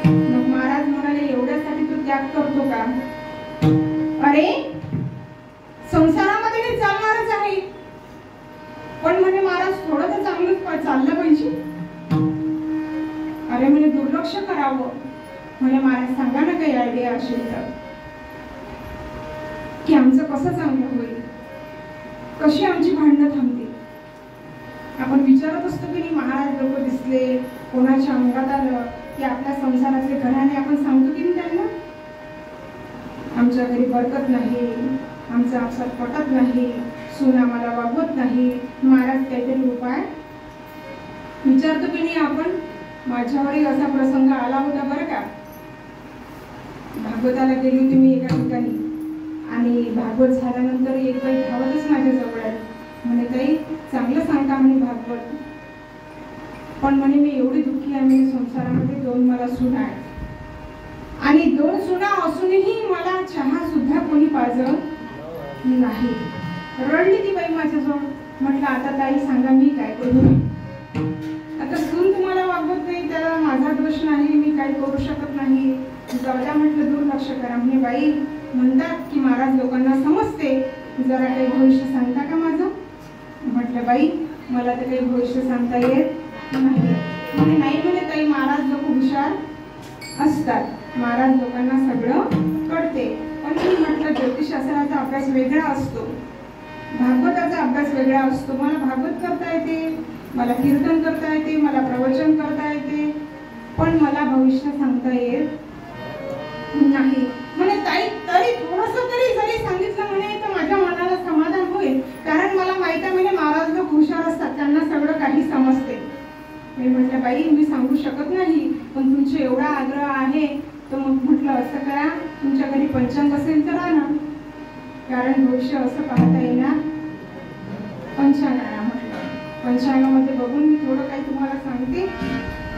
मग महाराज म्हणाले, एवढ्यासाठी तू त्याग करतो का? अरे संसारामध्ये मी चालणारच आहे, पण म्हणे महाराज थोडं तर चांगलं चाललं पाहिजे. अरे म्हणे दुर्लक्ष करावं. म्हणे महाराज सांगा ना काही आयडिया असेल तर, की आमचं कसं चांगलं होईल, कशी आमची भांडणं थांबतील. आपण विचारत असतो की नाही, महाराज लोक दिसले, कोणाच्या अंगात आलं की आपल्या संसारातले घराने आपण सांगतो की नाही त्यांना, आमच्या घरी बरकत नाही, आमचं आपसात पटत नाही, सून आम्हाला वागवत नाही, महाराज काहीतरी उपाय विचारतो की नाही आपण. माझ्यावरही असा प्रसंग आला होता बरं का. भागवताला गेली होती मी एका ठिकाणी, आणि भागवत झाल्यानंतर एक बाई धावतच माझ्या जवळ आली. म्हणे ताई चांगलं सांगता म्हणे भागवत, पण म्हणे मी एवढी दुःखी आहे म्हणे, संसारामध्ये 2 मला सुना आहेत आणि 2 सुना असूनही मला चहा सुद्धा कोणी पाजत नाही. रडली ती बाई माझ्याजवळ. म्हटलं आता ताई सांगा मी काय करू? आता सून तुम्हाला वागवत नाही त्याला माझा दोष नाही, मी काही करू शकत नाही. जाऊद्या म्हटलं, दुर्लक्ष करा. म्हणे बाई म्हणतात की महाराज लोकांना समजते, जरा काही भविष्य सांगता का माझं? बाई मला तर काही भविष्य सांगता येत नाही. म्हणे नाही म्हणे ताई, महाराज लोक हुशार असतात, महाराज लोकांना सगळं कळते. पण मी म्हटलं ज्योतिषशास्त्राचा अभ्यास वेगळा असतो, भागवताचा अभ्यास वेगळा असतो. मला भागवत करता येते, मला कीर्तन करता येते, मला प्रवचन करता येते, पण मला भविष्य सांगता येत नाही. म्हणे ताई तरी थोडंसं तरी जरी सांगितलं म्हणे तर माझ्या मनाला समाधान होईल, कारण मला माहिती आहे म्हणे महाराज लोक हुशार असतात, त्यांना सगळं काही समजते. मी म्हटलं बाई मी सांगू शकत नाही, पण तुमचे एवढा आग्रह आहे तर मग म्हटलं असं करा, तुमच्या घरी पंचांग असेल तर आणा, कारण भविष्य असं पाहता येणार. पंचांग आणा म्हटलं. पंचांगामध्ये बघून मी थोडं काही तुम्हाला सांगते.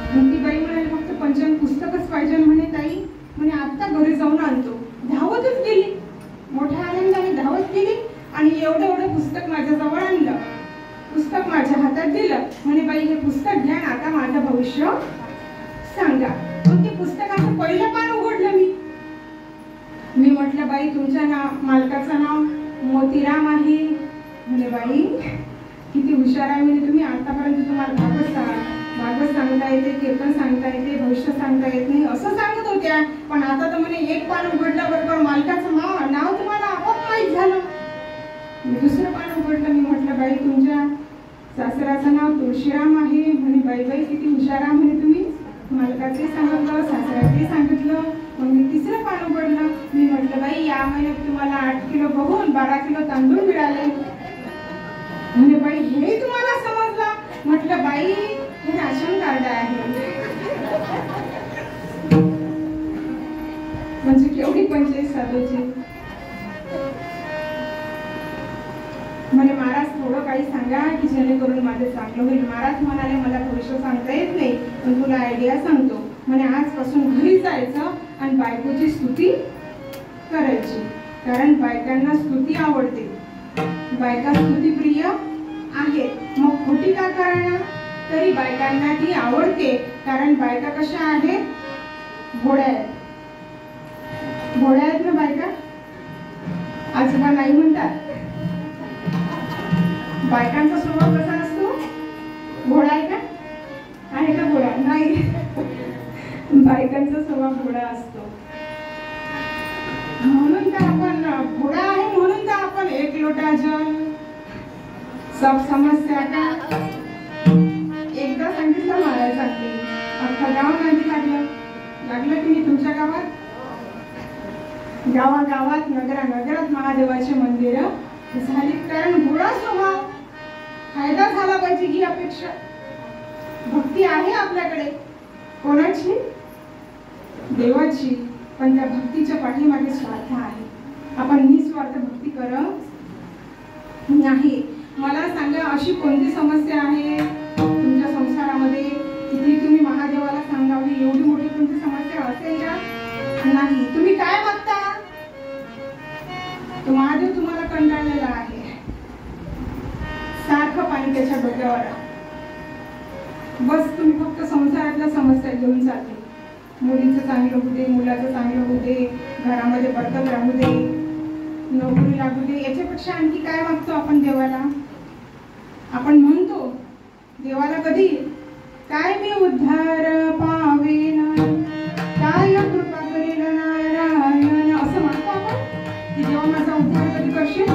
ती बाई म्हणाली फक्त पंचांग पुस्तकच पाहिजे म्हणे ताई, म्हणे आत्ता घरी जाऊन आणतो. धावतच गेली, मोठ्या आनंदाने धावत गेली आणि एवढं एवढं पुस्तक माझ्याजवळ आणलं, पुस्तक माझ्या हातात दिलं. म्हणे बाई हे पुस्तक घ्या, आता माझं भविष्य सांगा. मग ते पुस्तकाचं पहिलं पान उघडलं मी म्हटलं बाई तुमच्या मालकाचं नाव मोतीराम आहे. म्हणे बाई किती हुशार आहे म्हणे तुम्ही, आतापर्यंत तुम्हाला भागवत सांगता येते, कीर्तन सांगता येते, भविष्य सांगता येत नाही असं सांगत होत्या, पण आता तर म्हणे एक पान उघडल्याबरोबर मालकाचं नाव तुम्हाला आपोआप माहीत झालं. दुसरं पान उघडलं. मी म्हटलं बाई तुमच्या सासऱ्याचं नाव तुळशीराम आहे. म्हणे बाई बाई किती हुशार आहे म्हणे तुम्ही, मालकाचे सांगितलं, सासऱ्याचे सांगितलं. मग मी तिसरं पान उघडलं. मी म्हटलं बाई या महिन्यात तुम्हाला 8 किलो गहू 12 किलो तांदूळ मिळाले. म्हणे बाई हे तुम्हाला समजलं. म्हटलं बाई हे राशन कार्ड आहे. म्हणजे केवढी पंचायत साधूची. म्हणे महाराज थोडं काही सांगा की जेणेकरून माझं चांगलं होईल. महाराज म्हणाले मला भविष्य सांगता येत नाही, पण तुला आयडिया सांगतो. म्हणे आजपासून घरी जायचं आणि बायकोची स्तुती करायची, कारण बायकांना स्तुती आवडते, बायका स्तुतीप्रिय आहेत. मग खोटी का करणार, तरी बायकांना ती आवडते, कारण बायका कशा आहेत, घोड्या आहेत. घोड्या आहेत ना बायका, आजोबा नाही म्हणतात. बायकांचा स्वभाव कसा असतो, घोडा आहे का, आहे का घोडा, नाही. बायकांचा स्वभाव घोडा असतो. म्हणून तर आपण घोडा आहे, म्हणून तर आपण 1 लोटा जल सब समस्या का. एकदा सांगितलं महाराज सांगते, अख्खा गाव नाही लागलं की नाही तुमच्या गावात, गावागावात नगरात महादेवाचे मंदिर झाली, कारण घोडा स्वभाव फायदा झाला पाहिजे ही अपेक्षा. भक्ती आहे आपल्याकडे, कोणाची, देवाची, पण त्या भक्तीच्या पाठीमागे स्वार्थ आहे. आपण निस्वार्थ भक्ती करत नाही. मला सांगा अशी कोणती समस्या आहे तुमच्या संसारामध्ये की तुम्ही महादेवाला सांगावी, एवढी मोठी कोणती समस्या असेल का, नाही. तुम्ही काय मागता, तो महादेव तुम्हाला कंटाळलेला आहे, सारखं पाणी त्याच्या डोक्यावर, बस तुम्ही फक्त संसारातल्या समस्या घेऊन जाते. मुलीचं चांगलं होऊ दे, मुलाचं चांगलं होऊ दे, घरामध्ये बरकत राहू दे, नोकरी लागू दे, याच्यापेक्षा आणखी काय मागतो आपण देवाला. आपण म्हणतो देवाला कधी, काय मी उद्धार पावेन, काय कृपा करेल नारायण, असं म्हणतो आपण की देवा माझा उद्धार कधी करशील,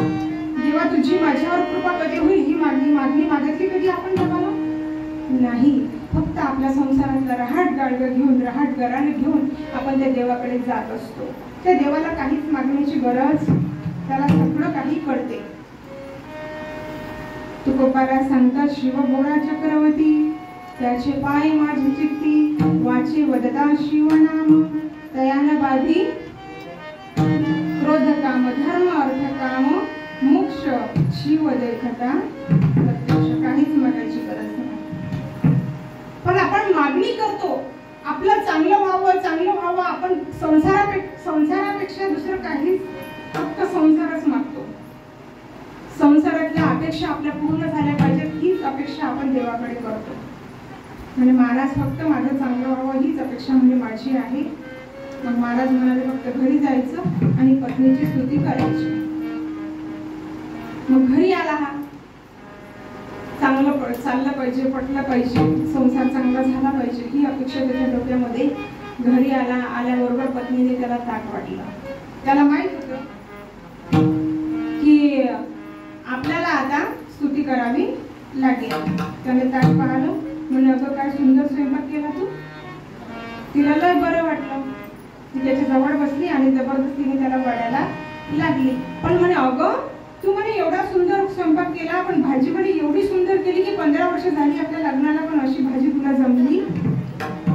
देवा तुझी माझ्यावर कृपा कधी होईल, ही मागणी मागितली कधी आपण देवाला नाही. फक्त आपल्या संसारातला रहाट गाडगं घेऊन, रहाट गराने घेऊन आपण त्या देवाकडे जात असतो. त्या देवाला काहीच मागण्याची गरज, त्याला सगळं काही कळते. तुकोबाला सांगतात शिव भोळा चक्रवर्ती, त्याचे पाय माझी चित्ती, वाचे वदता शिवनाम, तयान बाधी क्रोध काम धर्म अर्थ काम मोक्ष, शिव देखता प्रत्यक्ष. काहीच मागायची गरज नाही, पण आपण मागणी करतो आपलं चांगलं व्हावं. आपण संसारापेक्षा दुसरं काहीच, फक्त संसारच मागतो. संसारातल्या अपेक्षा आपल्या पूर्ण झाल्या पाहिजेत, हीच अपेक्षा आपण देवाकडे करतो. म्हणजे महाराज फक्त माझं चांगलं व्हावं हीच अपेक्षा म्हणजे माझी आहे. मग महाराज म्हणाले फक्त घरी जायचं आणि पत्नीची स्तुती करायची. मग घरी आला हा, चांगलं चाललं पाहिजे, पटलं पाहिजे, संसार चांगला झाला पाहिजे ही अपेक्षा त्याच्या डोक्यामध्ये. घरी आल्याबरोबर पत्नीने त्याला ताट वाटलं. त्याला माहित होतं की आपल्याला आता स्तुती करावी लागेल. त्याने ताट पाहिलं, म्हणजे अगं काय सुंदर स्वयंपाक केला तू. तिला लय बरं वाटलं. ती त्याच्या जवळ बसली आणि जबरदस्तीने त्याला वाढायला लागली. पण म्हणे अगं तू म्हणे एवढा सुंदर स्वयंपाक केला, पण भाजी म्हणे एवढी सुंदर केली की 15 वर्ष झाली आपल्या लग्नाला, पण अशी भाजी तुला जमली.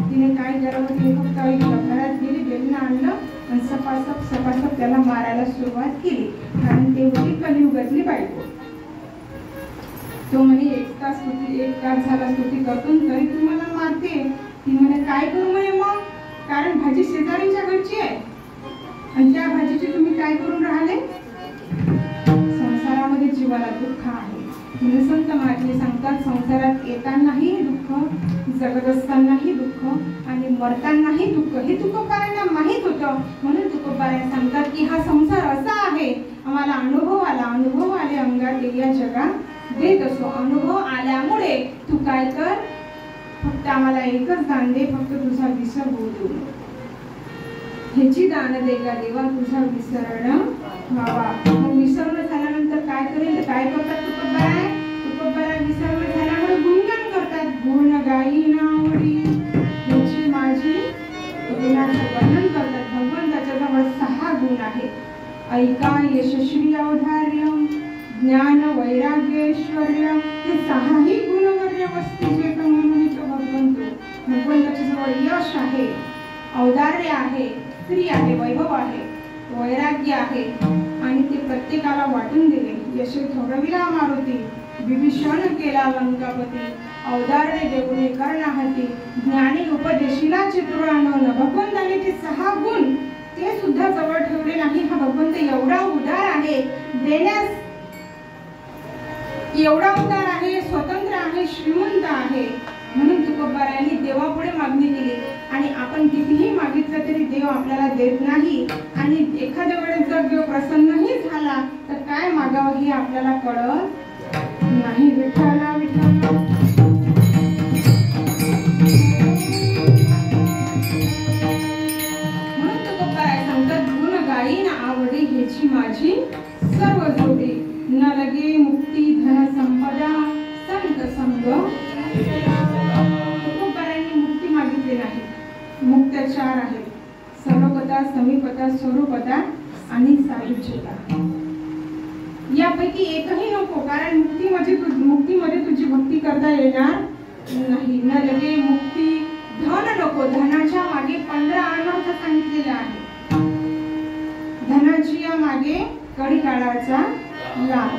तिने काय करावं, तिने फक्त घरात गेली, बेलन आणलं आणि सपासप त्याला मारायला सुरुवात केली. कारण ते होती कलियुगातली बायको. तो म्हणे एक तास झाला स्तुती करतो तरी तू मला मारते. ती म्हणे काय करू म्हणे मग, कारण भाजी शेजारीच्या घरची आहे आणि त्या भाजीची तुम्ही काय करून राहिले. संसारामध्ये जीवाला दुःख आहे. म्हणजे संत महात्मे सांगतात संसारात येतानाही दुःख, जगत असतानाही दुःख आणि मरतानाही दुःख. हे तुकोबारायांना माहित होतं. म्हणून तुकोबाराय सांगतात की हा संसार असा आहे, आम्हाला अनुभव आले अंगात या जगात देत असो. अनुभव आल्यामुळे तू काय कर, फक्त आम्हाला एकच दान दे, फक्त तुझा विसर होऊ देऊ. ह्याची दान दे का देवा, तुझा विसरण व्हावा. मग विसरणं झाल्यानंतर काय करेल, काय करतात तुकोबाराय विसरणं झाल्यामुळे गुणगान करतात. गुण गायी नावडी ह्याची माझी गुणाचं वर्णन करतात. भगवंताच्या जवळ 6 गुण आहेत. ऐका यशस्वी औदार्य, ज्ञान वैराग्य ऐश्वर्य. हे 6ही गुणवर्य वस्तीचे म्हणून तो भगवंताच्या जवळ यश आहे, औदार्य आहे, स्त्री आहे, वैभव आहे, वैराग्य आहे आणि ते प्रत्येकाला वाटून दिले. यशे थोरविला मारुती, विभीषण केला लंकापती. औदार्य देऊने कर्णाहती, ज्ञानी उपदेशीला चित्रुरानन. भगवंताने ते 6 गुण ते सुद्धा जवळ ठेवले नाही. हा भगवंत एवढा उदार आहे, देण्यास एवढा उदार आहे, स्वतंत्र आहे, श्रीमंत आहे. म्हणून तुकोबारायांनी देवापुढे मागणी केली आणि आपण कितीही मागितलं तरी देव आपल्याला देत नाही. आणि एखाद्या वेळेस जर देव प्रसन्नही झाला तर काय मागावं हे आपल्याला कळत नाही. विठ्ठला विठ्ठला म्हणून तुकोबाराय सांगतात गुण गायी ना आवडी ह्याची माझी सर्व जोडी. न लगे मुक्ती धन संपदा संत संग. तुकोबारायांनी मुक्ती मागितली नाही. मुक्त्या 4 आहेत, सर्वपदा, समीपदा, स्वरूपदा आणि सायुज्यता. यापैकी एकही नको, कारण मुक्तीमध्ये तुझी भक्ती करता येणार नाही. न लगे मुक्ती, धन नको. धनाच्या मागे 15 अनर्थ सांगितलेले आहे. धनाची या मागे कडी काढायचा लाभ.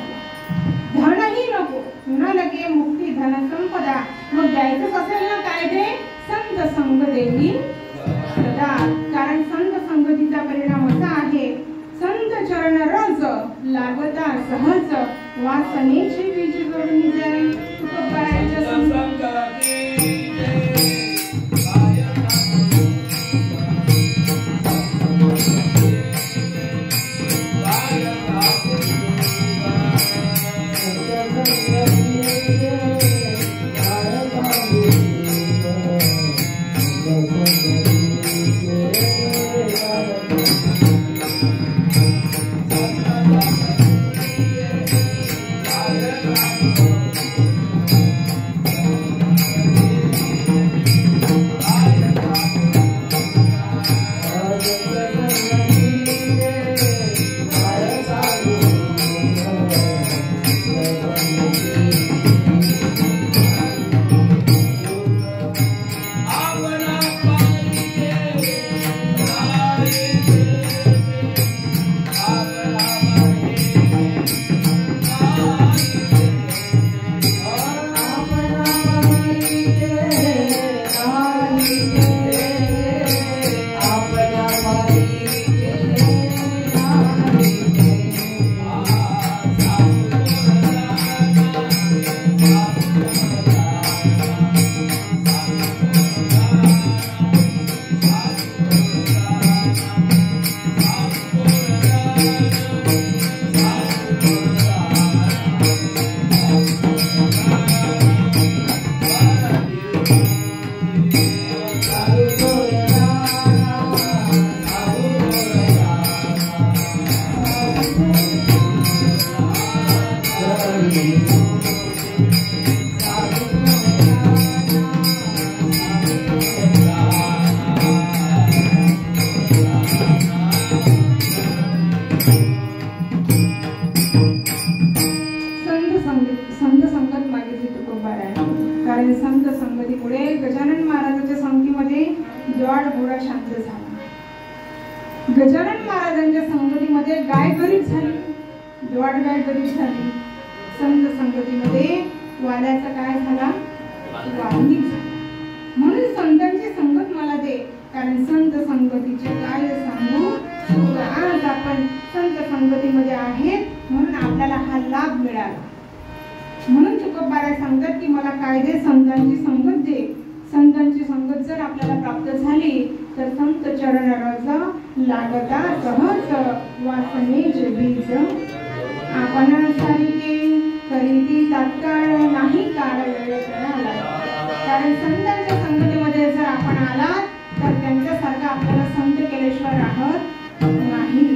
धनही नको. न लगे मुक्ती धन संपदा. मग द्यायचं असेल ना काय ते, संत संग देवी सदा. कारण संत संगतीचा परिणाम असा आहे, संत चरण रज लागता सहज, वासनेची बीज जोडून जाई. तुकोबारायांच्या संगती संत संगतीमुळे गजानन महाराजांच्या संगतीमध्ये द्वाड घोडा शांत झाला. गजानन महाराजांच्या संगतीमध्ये गाय गरीब झाली, द्वाड गाय गरीब झाली. संत संगतीमध्ये वाल्याचा काय झाला, वाल्मिक झाला. म्हणून संतांची संगत मला दे, कारण संत संगतीचे काय सांगू. आज आपण संत संगतीमध्ये आहेत म्हणून आपल्याला हा लाभ मिळाला. म्हणून तुकोबाराय सांगतात की मला काय दे, संतांची संगत दे. संतांची संगत जर आपल्याला प्राप्त झाली तर संत चरण रज लागता सहज वासनेचे बीज. आपण सारिके करीती तात्काळ नाही काळ वेळ करायला. कारण संतांच्या संगतीमध्ये जर आपण आलात तर त्यांच्यासारखं आपल्याला संत केल्याशिवाय राहत नाही.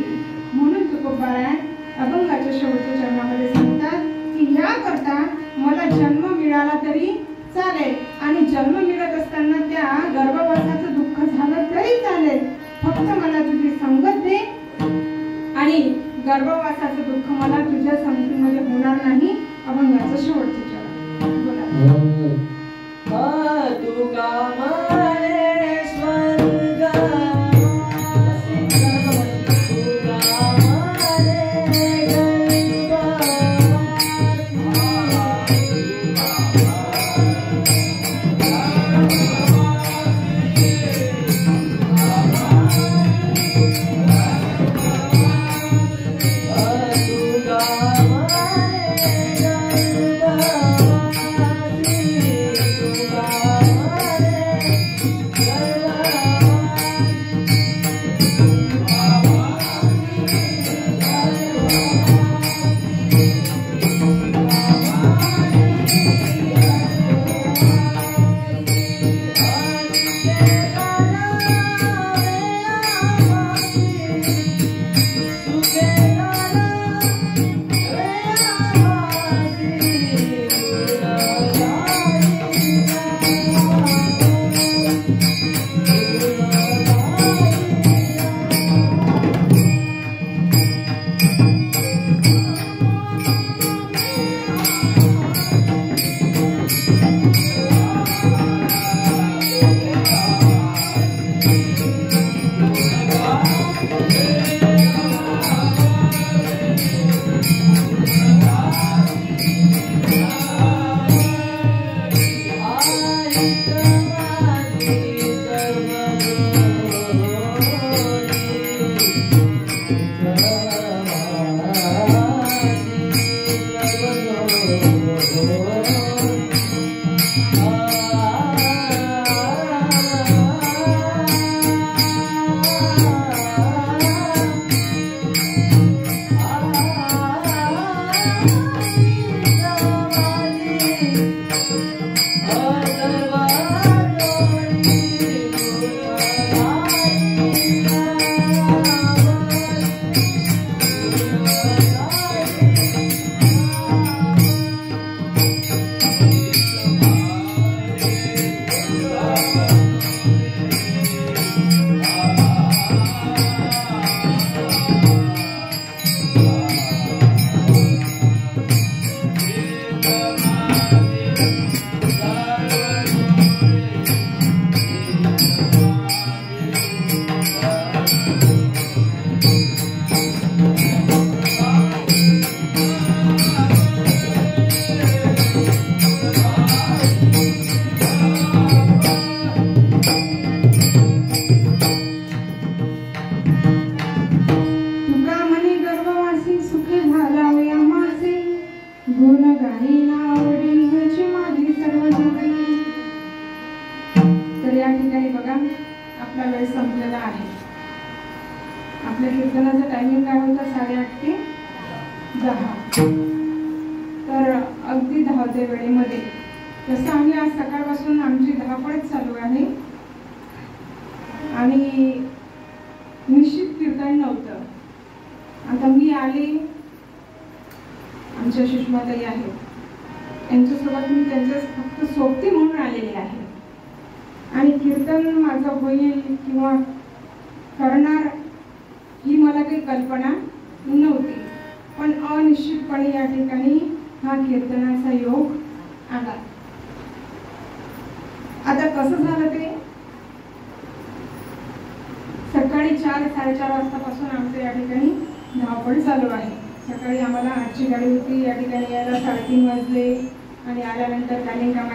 म्हणून तुकोबाराय अभंगाच्या शेवटच्या चरणामध्ये सांगतात की याकरता मला जन्म मिळाला तरी चालेल, आणि जन्म मिळत असताना त्या गर्भवासाचं दुःख झालं तरी चालेल, फक्त मला तुझी संगत दे आणि गर्भवासाचं दुःख मला तुझ्या संगतीमध्ये होणार नाही. अभंगाचं शेवटचं चरण बोला. आपल्या कीर्तनाचं टायमिंग काय होतं 8:30 ते 10. तर अगदी 10 वेळेमध्ये तसं आम्ही आज सकाळपासून आमची धावपळच चालू आहे आणि निश्चित कीर्तन नव्हतं. आता मी आले, आमच्या सुषमाताई आहेत, त्यांच्यासोबत मी त्यांच्या फक्त सोबती म्हणून आलेले आहे आणि कीर्तन माझं होईल किंवा करणार ही मला काही कल्पना नव्हती, पण अनिश्चितपणे या ठिकाणी हा कीर्तनाचा योग आला. आता कसं झालं ते, सकाळी 4-4:30 वाजतापासून आमचं या ठिकाणी धावपळ चालू आहे. सकाळी आम्हाला 8ची गाडी होती, या ठिकाणी यायला 3:30 वाजले आणि आल्यानंतर प्लॅनिंग कामाची